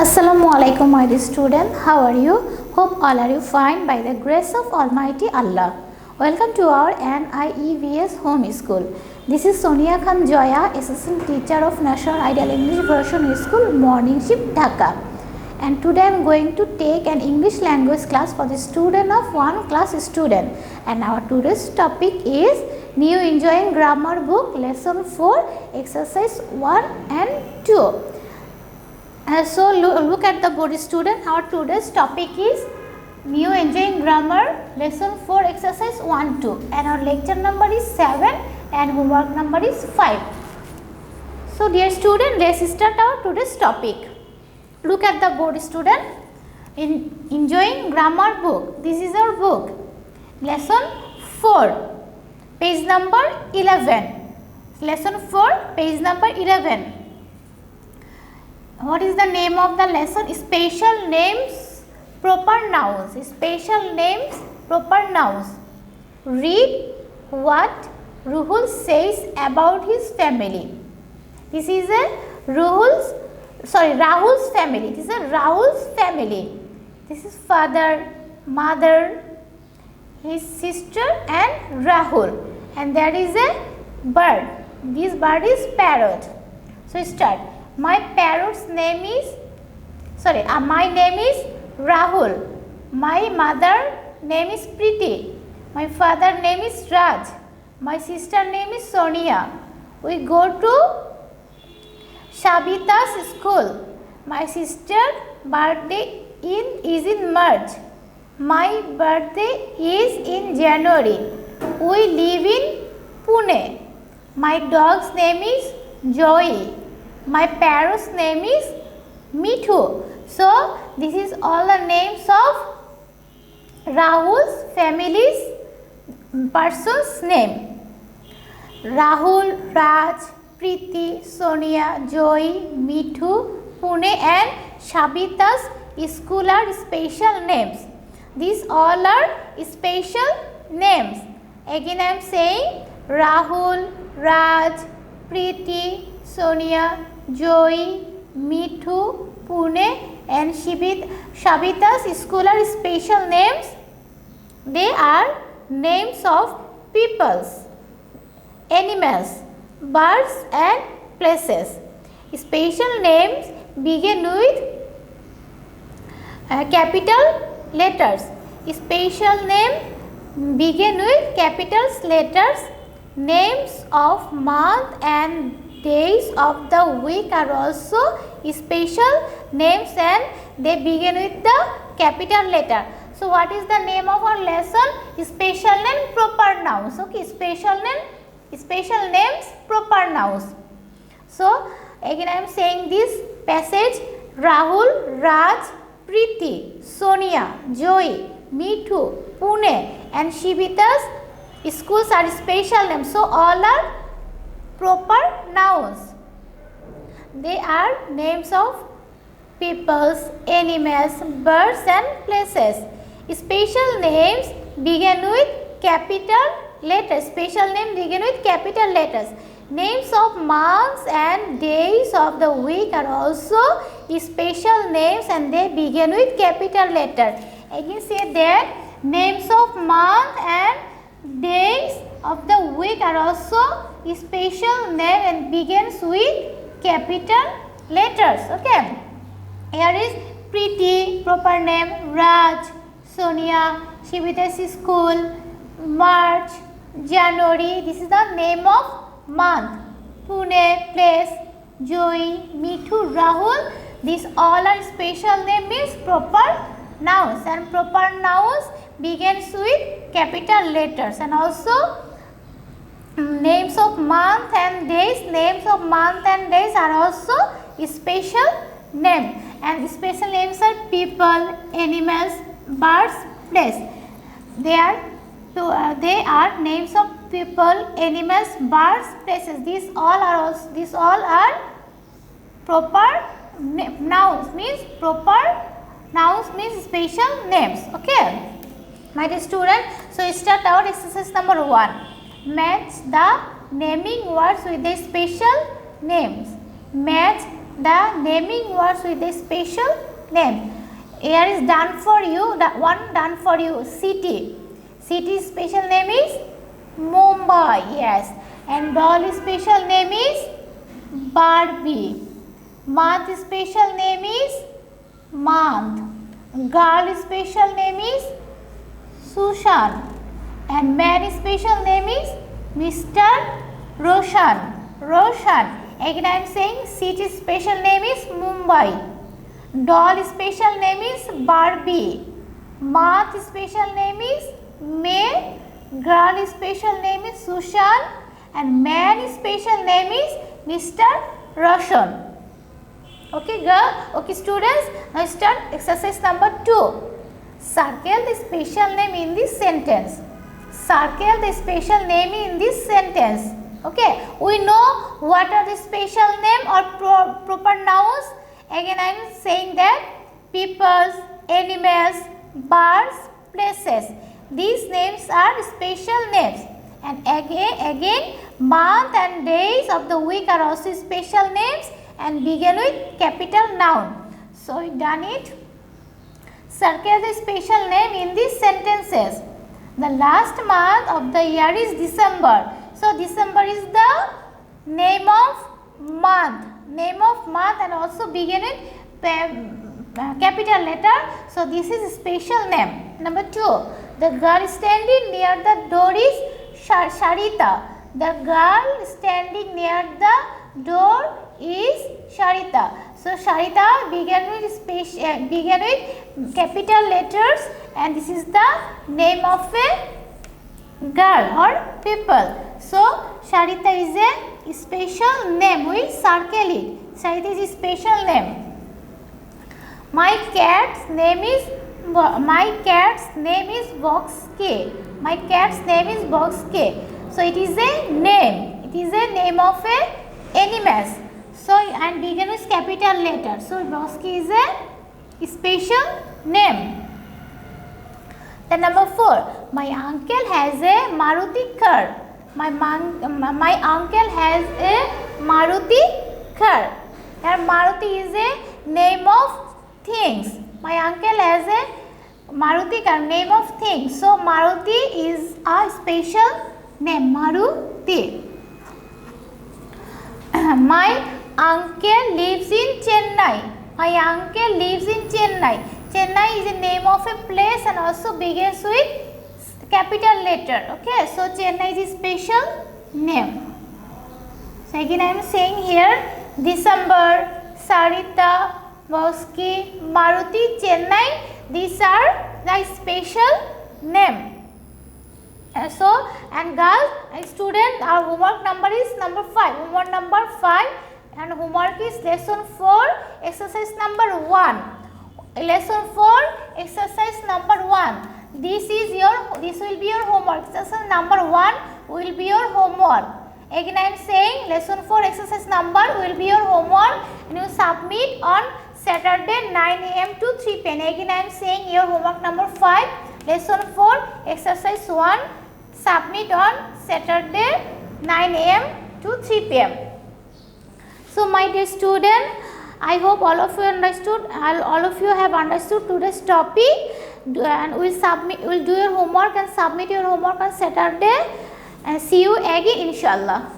Assalamu alaikum my dear student, how are you? Hope all are you fine by the grace of Almighty Allah. Welcome to our NIEVS home school. This is Sonia Khan Joya, assistant teacher of National Ideal English Version School, Morning Shift, Dhaka. And today I am going to take an English language class for the student of 1 class student. And our today's topic is New Enjoying Grammar Book, Lesson 4, Exercise 1 and 2. So look at the board student, our today's topic is New Enjoying Grammar, Lesson 4, Exercise 1, 2. And our lecture number is 7 and homework number is 5. So dear student, let's start our today's topic. Look at the board student, Enjoying Grammar Book. This is our book. Lesson 4, page number 11. Lesson 4, page number 11. What is the name of the lesson? Special names, proper nouns. Special names, proper nouns. Read what Rahul says about his family. This is a Rahul's family. This is a Rahul's family. This is father, mother, his sister and Rahul. And there is a bird. This bird is parrot. So start. My name is Rahul. My mother name is Preeti. My father name is Raj. My sister name is Sonia. We go to Shabita's school. My sister birthday is in March. My birthday is in January. We live in Pune. My dog's name is Joy. My parrot's name is Mithu. So this is all the names of Rahul's family's person's name. Rahul, Raj, Preeti, Sonia, Joy, Mithu, Pune and Shabita's school are special names. These all are special names. Again I am saying Rahul, Raj, Preeti, Sonia, Joy, Mithu, Pune and Shabita's school are special names. They are names of peoples, animals, birds and places. Special names begin with capital letters. Special name begin with capital letters. Names of month and days of the week are also special names and they begin with the capital letter. So what is the name of our lesson? Special name, proper nouns. Okay, special names, proper nouns. So again I am saying this passage: Rahul, Raj, Preeti, Sonia, Joy, Mithu, Pune and Shibita's schools are special names. So all are proper nouns. They are names of peoples, animals, birds and places. Special names begin with capital letters. Special names begin with capital letters. Names of months and days of the week are also special names and they begin with capital letter. Again say that names of month and days of the week are also special name and begins with capital letters. Okay. Here is Preeti, proper name, Raj, Sonia, Shibita's school, March, January. This is the name of month. Pune, place, Joy, Mithu, Rahul. These all are special name means proper nouns and proper nouns begins with capital letters and also names of month and days. Names of month and days are also special name and special names are people, animals, birds, place. They are names of people, animals, birds, places. These all are proper nouns means special names. Okay, my dear student. So start our exercise number 1. Match the naming words with the special names. Match the naming words with a special name. Here is done for you, the one done for you, city. City's special name is Mumbai, yes. And doll's special name is Barbie. Month's special name is month. Girl's special name is Sushan. And man's special name is Mr. Roshan. Roshan. Again I am saying city's special name is Mumbai. Doll's special name is Barbie. Month's special name is May. Girl's special name is Sushan. And man's special name is Mr. Roshan. Okay girl, okay students, now start exercise number 2. Circle the special name in this sentence. Circle the special name in this sentence. Okay, we know what are the special name or proper nouns. Again I am saying that peoples, animals, birds, places. These names are special names. And again month and days of the week are also special names and begin with capital noun. So we done it. Circle the special name in these sentences. The last month of the year is December. So December is the name of month. Name of month and also begin with capital letter. So this is a special name. Number 2. The girl standing near the door is Sharita. The girl standing near the door is Sharita. So Sharita began with capital letters and this is the name of a girl or people. So Sharita is a special name. We circle it. Sharita is a special name. My cat's name is Box K. My cat's name is Box K. So it is a name. It is a name of a animal. So and begin with capital letter. So Box K is a special name. Then number 4. My uncle has a Maruti car. My uncle has a Maruti car. Here Maruti is a name of things. My uncle has a Maruti car, name of things. So Maruti is a special name. Maruti. My uncle lives in Chennai. My uncle lives in Chennai. Chennai is a name of a place and also begins with capital letter. Okay, so Chennai is a special name. So again I am saying here December, Sarita, Boski, Maruti, Chennai. These are the special name. So and girls and student, our homework number is number 5. Homework number 5 and homework is lesson 4, exercise number 1. Lesson 4, exercise number 1. This will be your homework. Exercise number 1 will be your homework. Again I am saying lesson 4 exercise number will be your homework and you submit on Saturday 9 AM to 3 PM. Again I am saying your homework number 5, lesson 4, exercise 1, submit on Saturday 9 AM to 3 PM. So my dear student, I hope all of you understood, all of you have understood today's topic and will do your homework and submit your homework on Saturday and see you again inshallah.